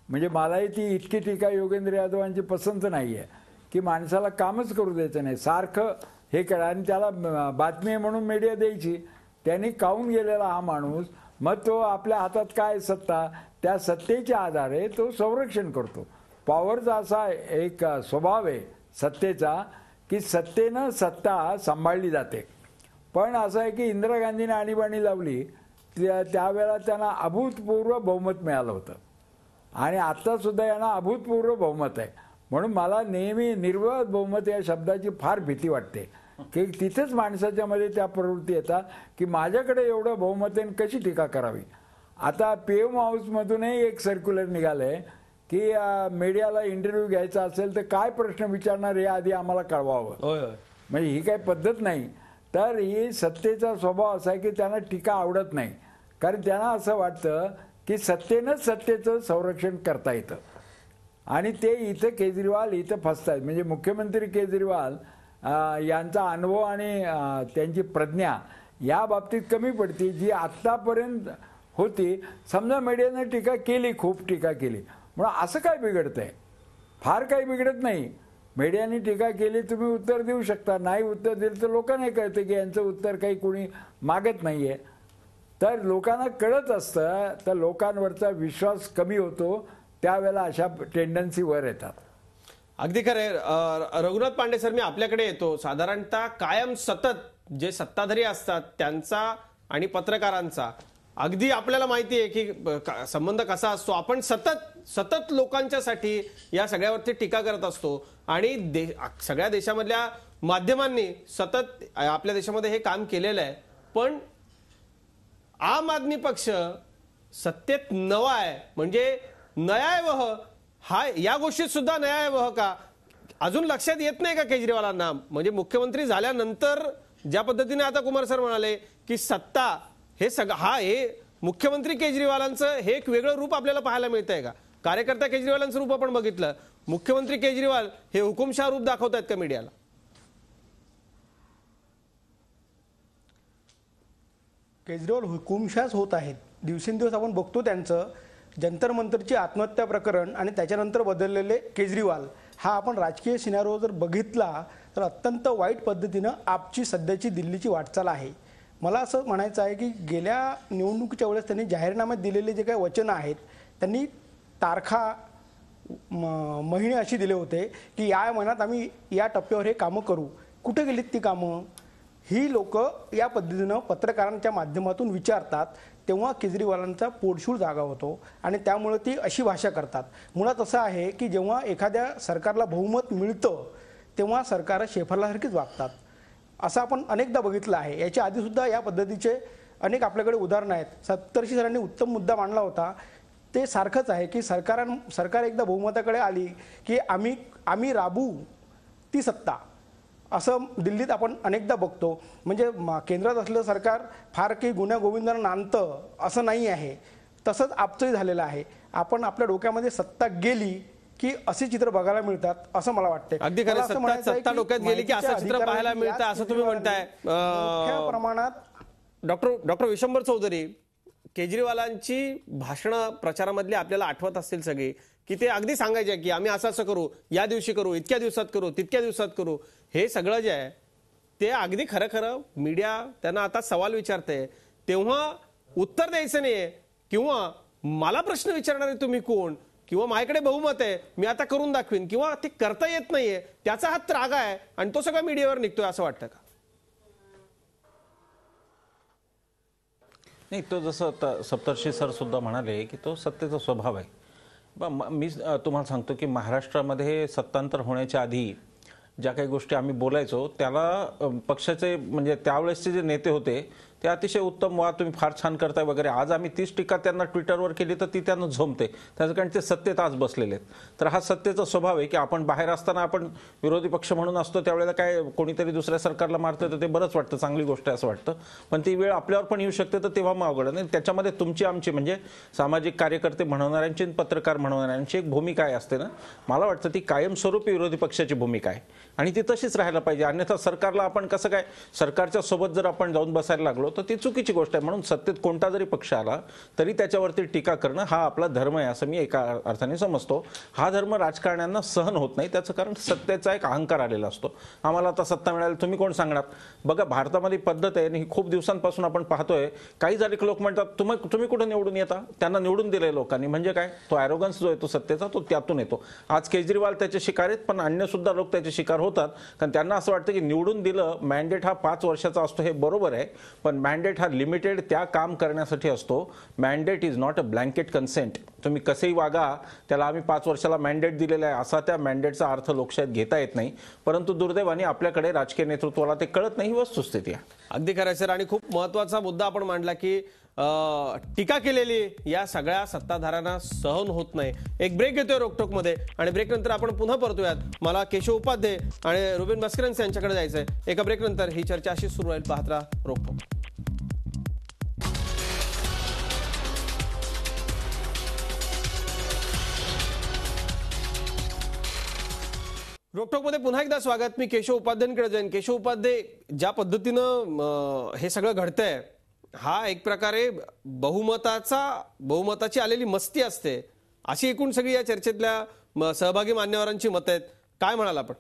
म्हणजे मलाही ती इतकी टीका योगेंद्र यादवांची पसंत नाही आहे की माणसाला कामच करू द्यायचं नाही, सारखं हे करा, आणि त्याला बातमी आहे म्हणून मीडिया द्यायची. त्यांनी कावून गेलेला हा माणूस, मग तो आपल्या हातात काय सत्ता, त्या सत्तेच्या आधारे तो संरक्षण करतो. पॉवरचा असा एक स्वभाव आहे सत्तेचा की सत्तेनं सत्ता सांभाळली जाते. पण असं आहे की इंदिरा गांधीने आणीबाणी लावली, त्यावेळेला त्यांना अभूतपूर्व बहुमत मिळालं होतं आणि आत्तासुद्धा यांना अभूतपूर्व बहुमत आहे. म्हणून मला नेहमी निर्विवाद बहुमत या शब्दाची फार भीती वाटते की तिथेच माणसाच्या मध्ये त्या प्रवृत्ती येतात की माझ्याकडे एवढं बहुमत आहे, कशी टीका करावी. आता PM हाऊसमधूनही एक सर्क्युलर निघालंय की मीडियाला इंटरव्ह्यू घ्यायचा असेल तर काय प्रश्न विचारणार हे आधी आम्हाला कळवावं. म्हणजे ही काही पद्धत नाही. तर ही सत्तेचा स्वभाव असा आहे की त्यांना टीका आवडत नाही, कारण त्यांना असं वाटतं की सत्तेनंच सत्तेचं संरक्षण करता येतं. आणि ते इथं केजरीवाल इथं फसतात. म्हणजे मुख्यमंत्री केजरीवाल यांचा अनुभव आणि त्यांची प्रज्ञा या बाबतीत कमी पडते, जी आत्तापर्यंत होती. समजा मीडियानं टीका केली, खूप टीका केली, म्हणून असं काय बिघडतंय? फार काही बिघडत नाही. मीडियाने टीका केली, तुम्ही उत्तर देऊ शकता. नाही उत्तर दिलं तर लोकांना कळतं की यांचं उत्तर काही कोणी मागत नाहीये. तर लोकांना कळत असतं, तर लोकांवरचा विश्वास कमी होतो, त्यावेळेला अशा टेंडन्सी वर येतात. अगदी खरे. रघुनाथ पांडे सर, मी आपल्याकडे येतो. साधारणतः कायम सतत जे सत्ताधारी असतात त्यांचा आणि पत्रकारांचा अगदी आपल्याला माहिती आहे की संबंध कसा असतो. आपण सतत लोकांच्यासाठी या सगळ्यावरती टीका करत असतो आणि सगळ्या देशामधल्या माध्यमांनी सतत आपल्या देशामध्ये हे काम केलेलं आहे. पण आम आदमी पक्ष सत्तेत नवा आहे, म्हणजे न्यायवह हा या गोष्टीत सुद्धा न्यायवह का अजून लक्षात येत नाही का केजरीवालांना? म्हणजे मुख्यमंत्री झाल्यानंतर ज्या पद्धतीने आता कुमार सर म्हणाले की सत्ता हे हे मुख्यमंत्री केजरीवालांचं हे एक वेगळं रूप आपल्याला पाहायला मिळतंय का? कार्यकर्ता केजरीवालांचं रूप आपण बघितलं, मुख्यमंत्री केजरीवाल हे हुकुमशाह रूप दाखवतायत का मीडियाला? केजरीवाल हुकुमशाह होत आहेत. दिवसेंदिवस आपण बघतो त्यांचं जंतर मंतरची आत्महत्या प्रकरण आणि त्याच्यानंतर बदललेले केजरीवाल हा आपण राजकीय सिनारिओ जर बघितला तर अत्यंत वाईट पद्धतीनं आपची सध्याची दिल्लीची वाटचाल आहे. मला असं म्हणायचं आहे की गेल्या निवडणुकीच्या वेळेस त्यांनी जाहीरनाम्यात दिलेले जे काही वचनं आहेत त्यांनी तारखा महिने अशी दिले होते की या महिन्यात आम्ही या टप्प्यावर हे कामं करू. कुठे गेलीत ती कामं? ही लोक या पद्धतीनं पत्रकारांच्या माध्यमातून विचारतात तेव्हा केजरीवालांचा पोटशूळ जागा होतो आणि त्यामुळे ती अशी भाषा करतात. मुळात असं आहे की जेव्हा एखाद्या सरकारला बहुमत मिळतं तेव्हा सरकार शेफारलासारखीच वागतात. असं आपण अनेकदा बघितलं आहे. याच्या आधीसुद्धा या पद्धतीचे अनेक आपल्याकडे उदाहरणं आहेत. सत्तरशी सरांनी उत्तम मुद्दा मांडला होता. ते सारखंच आहे की सरकार एकदा बहुमताकडे आली की आम्ही राबू ती सत्ता, असं दिल्लीत आपण अनेकदा बघतो. म्हणजे केंद्रात असलेलं सरकार फार काही गुन्ह्या गोविंदांना नांदतं असं नाही आहे. तसंच आपचंही झालेलं आहे. आपण आपल्या डोक्यामध्ये सत्ता गेली की असे चित्र बघायला मिळतात असं मला वाटतं. अगदी खरं. सत्ता डोक्यात गेली की असं चित्र पाहायला मिळतं असं तुम्ही म्हणताय. मोठ्या प्रमाणात डॉक्टर विशंभर चौधरी, केजरीवालांची भाषणं प्रचारामधली आपल्याला आठवत असतील सगळी की ते अगदी सांगायचे की आम्ही असं करू, या दिवशी करू, इतक्या दिवसात करू, तितक्या दिवसात करू. हे सगळं जे आहे ते अगदी खरं मीडिया त्यांना आता सवाल विचारते तेव्हा उत्तर द्यायचं नाहीये, किंवा मला प्रश्न विचारणारे तुम्ही कोण, किंवा माझ्याकडे बहुमत आहे मी आता करून दाखवीन, किंवा ते करता येत नाहीये त्याचा हा त्राग आहे आणि तो सगळा मीडियावर निघतोय असं वाटतं का? नाही, तो जसं सप्तर्षी सर सुद्धा म्हणाले की तो सत्तेचा स्वभाव आहे. मी तुम्हाला सांगतो की महाराष्ट्रामध्ये सत्तांतर होण्याच्या आधी ज्या काही गोष्टी आम्ही बोलायचो त्याला पक्षाचे म्हणजे त्यावेळेसचे जे नेते होते ते अतिशय उत्तम, वा तुम्ही फार छान करताय वगैरे. आज आम्ही तीच टीका त्यांना ट्विटरवर केली तर ती त्यांना झोमते, त्याचं कारण ते सत्तेत आज बसलेले आहेत. तर हा सत्तेचा स्वभाव आहे की आपण बाहेर असताना आपण विरोधी पक्ष म्हणून असतो, त्यावेळेला काय कोणीतरी दुसऱ्या सरकारला मारतं तर ते बरंच वाटतं, चांगली गोष्ट आहे असं वाटतं. पण ती वेळ आपल्यावर पण येऊ शकते तर तेव्हा मग अवघड नाही. त्याच्यामध्ये तुमची आमची म्हणजे सामाजिक कार्यकर्ते म्हणवणाऱ्यांची पत्रकार म्हणवणाऱ्यांची एक भूमिका आहे असते ना, मला वाटतं ती कायमस्वरूपी विरोधी पक्षाची भूमिका आहे आणि ती तशीच राहायला पाहिजे. अन्यथा सरकारला आपण कसं काय सरकारच्या सोबत जर आपण जाऊन बसायला लागलो तर ती चुकीची गोष्ट आहे. म्हणून सत्तेत कोणता जरी पक्ष आला तरी त्याच्यावरती टीका करणं हा आपला धर्म आहे असं मी एका अर्थाने समजतो. हा धर्म राजकारण्यांना सहन होत नाही, त्याचं कारण सत्तेचा एक अहंकार आलेला असतो. आम्हाला आता सत्ता मिळाली, तुम्ही कोण सांगणार? बघा भारतामध्ये पद्धत आहे आणि ही खूप दिवसांपासून आपण पाहतोय. काही झाले लोक म्हणतात तुम्ही कुठे निवडून येता, त्यांना निवडून दिलंय लोकांनी. म्हणजे काय, तो ॲरोगन्स जो आहे तो सत्तेचा तो त्यातून येतो. आज केजरीवाल त्याचे शिकार आहेत, पण अन्य सुद्धा लोक त्याचे शिकार होतात, कारण त्यांना असं वाटतं की निवडून दिलं. मॅन्डेट हा 5 वर्षाचा असतो हे बरोबर आहे, पण मॅन्डेट हा लिमिटेड त्या काम करण्यासाठी असतो. Mandate is not a blanket consent. तुम्ही कसेही वागा, त्याला आम्ही 5 वर्षाला मॅन्डेट दिलेला आहे असा त्या मॅन्डेटचा अर्थ लोकशाहीत घेता येत नाही. परंतु दुर्दैवाने आपल्याकडे राजकीय नेतृत्वाला ते कळत नाही, ही वस्तुस्थिती आहे. अगदी खरं सर. आणि खूप महत्वाचा मुद्दा आपण मांडला की टीका केलेली या सगळ्या सत्ताधाऱ्यांना सहन होत नाही. एक ब्रेक घेतोय रोकटोकमध्ये आणि ब्रेक नंतर आपण पुन्हा परतूयात. मला केशव उपाध्ये आणि रुबेन मस्करेन्स यांच्याकडे जायचंय. एका ब्रेक नंतर ही चर्चा अशीच सुरू राहील. पाहत राहा रोकटोक. रोकटोकमध्ये पुन्हा एकदा स्वागत. मी केशव उपाध्यांकडे जाईन. केशव उपाध्ये, ज्या पद्धतीनं हे सगळं घडतंय, हा एक प्रकारे बहुमताची आलेली मस्ती असते, अशी एकूण सगळी या चर्चेतल्या सहभागी मान्यवरांची मतं आहेत. काय म्हणाल आपण?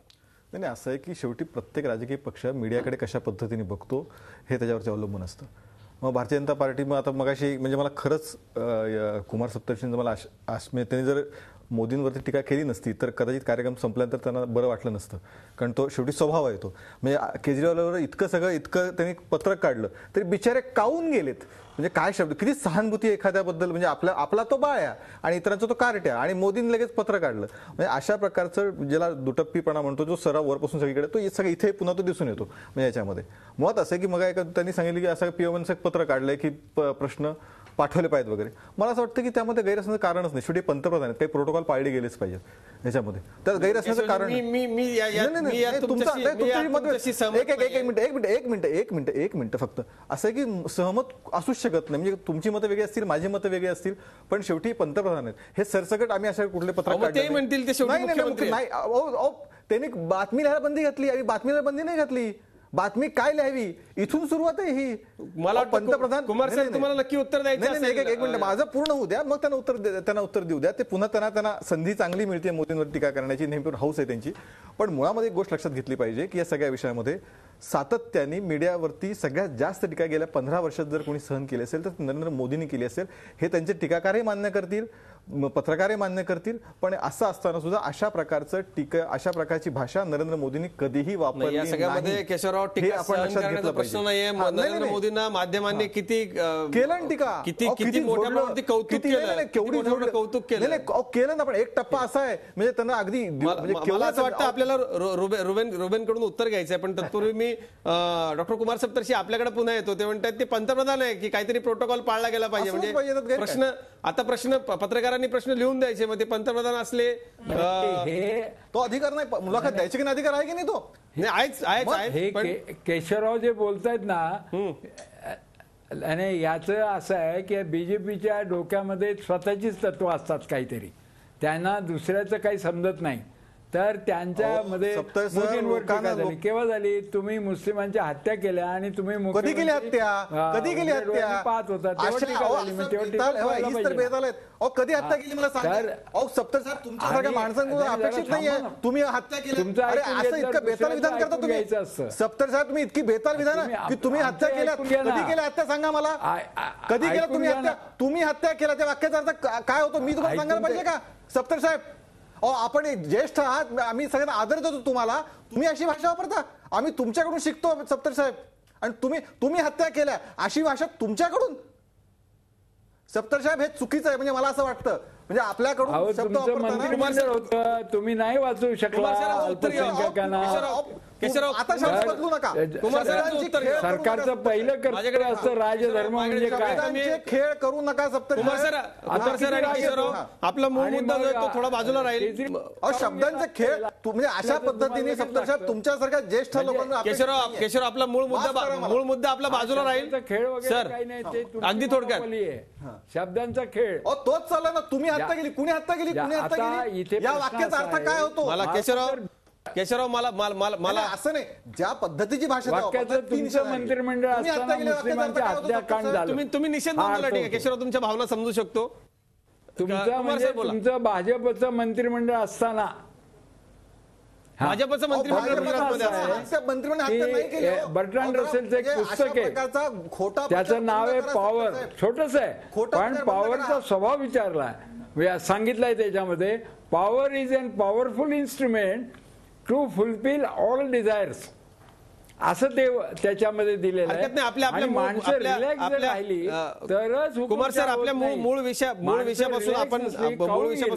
नाही, असं आहे की शेवटी प्रत्येक राजकीय पक्ष मीडियाकडे कशा पद्धतीने बघतो हे त्याच्यावरती अवलंबून असतं. मग भारतीय जनता पार्टी मग आता मगाशी म्हणजे मला खरंच कुमार सप्तर्षींचं मला त्यांनी जर मोदींवरती टीका केली नसती तर कदाचित कार्यक्रम संपल्यानंतर त्यांना बरं वाटलं नसतं, कारण तो शेवटी स्वभाव आहे तो. म्हणजे केजरीवालवर इतकं त्यांनी पत्रक काढलं तरी बिचारे काऊन गेलेत. म्हणजे काय शब्द, किती सहानुभूती एखाद्याबद्दल. म्हणजे आपला तो बाळ्या आणि इतरांचा तो कार्ट्या, आणि मोदींनी लगेच पत्र काढलं. म्हणजे अशा प्रकारचं ज्याला दुटप्पीपणा म्हणतो, जो सराव वरपासून सगळीकडे, तो सगळं इथे पुन्हा तो दिसून येतो. म्हणजे याच्यामध्ये मुळात असं की मग त्यांनी सांगितलं की असं PO1चं पत्र काढलंय की प्रश्न पाठवले पाहिजेत वगैरे. मला असं वाटतं की त्यामध्ये गैरसमजाचं कारणच नाही. शेवटी पंतप्रधान आहेत, काही प्रोटोकॉल पाळले गेलेच पाहिजेत याच्यामध्ये. त्यात गैरसमजाचं कारण एक मिनिट फक्त असं आहे की सहमत असूच शकत नाही. म्हणजे तुमची मतं वेगळी असतील, माझी मतं वेगळी असतील, पण शेवटी पंतप्रधान आहेत. हे सरसकट आम्ही अशा कुठले पत्र म्हणतील नाही, त्यांनी बातमी लिहायला बंदी घातली, आम्ही बातमी लिहायला बंदी नाही घातली. बातमी काय लिहावी इथून सुरुवात आहे ही. मला पंतप्रधान कुमार साहेब तुम्हाला नक्की उत्तर द्यायचं. एक मिनिट माझं पूर्ण होऊ द्या, मग त्यांना उत्तर देऊ द्या. ते पुन्हा त्यांना संधी चांगली मिळते मोदींवर टीका करण्याची, नेहमी हाऊस आहे त्यांची. पण मुळामध्ये एक गोष्ट लक्षात घेतली पाहिजे की या सगळ्या विषयामध्ये सातत्याने मीडियावरती सगळ्यात जास्त टीका गेल्या 15 वर्षात जर कोणी सहन केली असेल तर नरेंद्र मोदींनी केली असेल. हे त्यांचे टीकाकारही मान्य करतील, पत्रकारही मान्य करतील. पण असं असताना सुद्धा अशा प्रकारची भाषा नरेंद्र मोदींनी कधीही वापरली नाही. सगळ्यामध्ये केशवराव टीका करण्याचा प्रश्न नाहीये. नरेंद्र मोदींना माध्यमांनी किती केलं टीका, किती मोठ्या प्रमाणात कौतुक केलं केलं ना. पण एक टप्पा असा आहे म्हणजे त्यांना अगदी मला असं वाटतं आपल्याला रुबेनकडून उत्तर घ्यायचं आहे. पण तत्पूर्वी मी डॉक्टर कुमार सप्तर्षी आपल्याकडे पुन्हा येतो. ते म्हणतात ते पंतप्रधान आहे की काहीतरी प्रोटोकॉल पाळला गेला पाहिजे. म्हणजे प्रश्न पत्रकारांनी प्रश्न लिहून द्यायचे, मग ते पंतप्रधान असले तो अधिकार नाही, मुलाखत द्यायची की नाही अधिकार आहे की नाही तो हे केशवराव जे बोलतायत ना, आणि याचं असं आहे की बीजेपीच्या डोक्यामध्ये स्वतःचीच तत्व असतात काहीतरी, त्यांना दुसऱ्याचं काही समजत नाही. तर त्यांच्यामध्ये मोदींवर टीका झाली. केव्हा झाली? तुम्ही मुस्लिमांच्या हत्या केल्या आणि तुम्ही कधी केली हत्या, कधी केली हत्या पाहत होता तेव्हा टीका झाली. कधी हत्या केली मला सांगा. सप्तर साहेब तुमच्यासारख्या माणसांकडून अपेक्षित नाहीये तुम्ही हत्या केली. असं इतकं बेताल विधान करता तुम्ही. सप्तर साहेब तुम्ही इतकी बेताल विधान की तुम्ही हत्या केल्या, कधी केल्या हत्या सांगा मला. कधी केलं तुम्ही हत्या? तुम्ही हत्या केल्या त्या वाक्याचा अर्थ काय होतो मी तुम्हाला सांगायला पाहिजे का सप्तर साहेब? आपण ज्येष्ठ आहात, आम्ही सगळ्यांना आदर देतो तुम्हाला, तुम्ही अशी भाषा वापरता. आम्ही तुमच्याकडून शिकतो सप्तर साहेब. आणि तुम्ही हत्या केल्या अशी भाषा तुमच्याकडून. सप्तर साहेब हे चुकीचं आहे. म्हणजे मला असं वाटतं म्हणजे आपल्याकडून शब्द मंत्रिमंडळ होतं, तुम्ही नाही वाचवू शकला अल्पसंख्याकांना. आता शब्द बदलू नका. सरकारचं पहिलं कर्तव्य असतं राजधर्म म्हणजे काय, खेळ करू नका. आपला मूळ मुद्दा जो आहे तो थोडा बाजूला राहील. शब्दांचे खेळ म्हणजे अशा पद्धतीने सप्तर साहेब तुमच्यासारख्या ज्येष्ठ लोकांना. केशवराव आपला मूळ मुद्दा आपला बाजूला राहील. खेळ वगैरे काही नाही, ते अगदी थोडक्यात शब्दांचा खेळ तोच चालला ना. तुम्ही हत्या केली, कुणी हत्या केली, कुणी हत्या केली, या वाक्याचा अर्थ काय होतो? मला केशवराव मला असं नाही, ज्या पद्धतीची भाषा तुमचं मंत्रिमंडळ असताना मुस्लिमांच्या हत्याकांड झालं, तुम्ही निषेध नोंदवला. ठीक आहे केशवराव, तुमच्या भावना समजू शकतो. तुमचं भाजपचं मंत्रिमंडळ असताना भाजपचं मंत्रिमंडळ बर्ट्रांड रसेलचं एक पुस्तक आहे, त्याचं नाव आहे पॉवर. छोटस आहे पण पॉवरचा स्वभाव विचारलाय, सांगितलंय त्याच्यामध्ये. Power is an powerful instrument to fulfil all desires, असं ते त्याच्यामध्ये दिलेलं आहे. आणि माणसं रिलॅक्स राहिली तरच. कुमार सर, आपल्या मूळ विषयापासून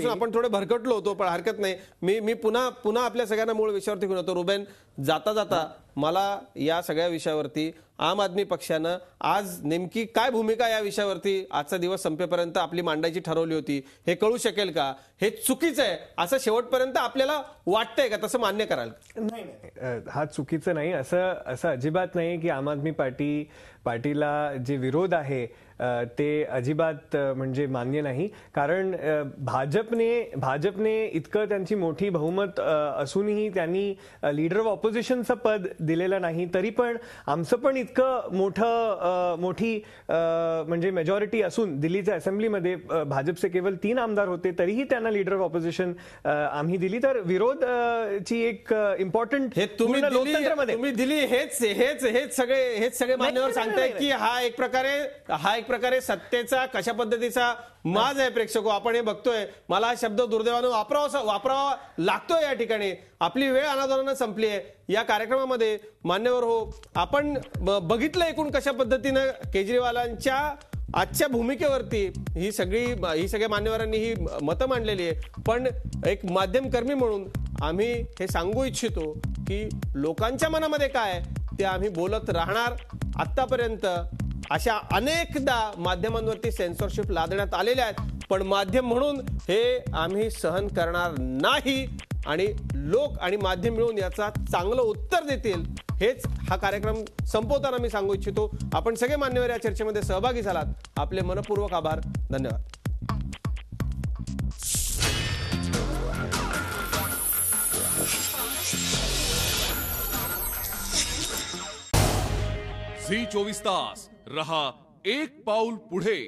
आपण थोडे भरकटलो होतो, पण हरकत नाही. मी पुन्हा आपल्या सगळ्यांना मूळ विषयावरती घेऊन येतो. रुबेन, जाता मला या सगळ्या विषयावरती आम आदमी पक्षानं आज नेमकी काय भूमिका या विषयावरती आजचा दिवस संपेपर्यंत आपली मांडायची ठरवली होती हे कळू शकेल का? हे चुकीचं आहे असं शेवटपर्यंत आपल्याला वाटतंय का? तसं मान्य कराल? नाही, हा चुकीचं नाही, असं अजिबात नाही की आम आदमी पार्टीला जे विरोध आहे ते अजिबात म्हणजे मान्य नाही. कारण भाजपने इतकं त्यांची मोठी बहुमत असूनही त्यांनी लीडर ऑफ ऑपोजिशनचं पद दिलेलं नाही. तरी पण आमचं पण इतकं मोठी म्हणजे मेजॉरिटी असून दिल्लीच्या असेंब्लीमध्ये भाजपचे केवळ 3 आमदार होते, तरीही त्यांना लीडर ऑफ ऑपोजिशन आम्ही दिली. तर विरोध ची एक इम्पॉर्टंट हे तुम्ही दिली हेच सगळे मान्यवर सांगताय की हा एक प्रकारे सत्तेचा कशा पद्धतीचा माज आहे. प्रेक्षको, आपण हे बघतोय. मला हा शब्द दुर्दैवानं वापरावा लागतोय या ठिकाणी. आपली वेळ अनादरानं संपली आहे. या कार्यक्रमामध्ये मान्यवर हो, आपण बघितलं एकूण कशा पद्धतीनं केजरीवालांच्या आजच्या भूमिकेवरती ही सगळ्या मान्यवरांनी ही मतं मांडलेली आहे. पण एक माध्यमकर्मी म्हणून आम्ही हे सांगू इच्छितो की लोकांच्या मनामध्ये काय ते आम्ही बोलत राहणार. आतापर्यंत अशा अनेकदा माध्यमांवरती सेन्सॉरशिप लादण्यात आलेल्या आहेत, पण माध्यम म्हणून हे आम्ही सहन करणार नाही आणि लोक आणि माध्यम मिळून याचा चांगलं उत्तर देतील हेच हा कार्यक्रम संपवताना मी सांगू इच्छितो. आपण सगळे मान्यवर या चर्चेमध्ये सहभागी झालात. आपले मनपूर्वक आभार. धन्यवाद. झी 24 तास रहा एक पाऊल पुढे.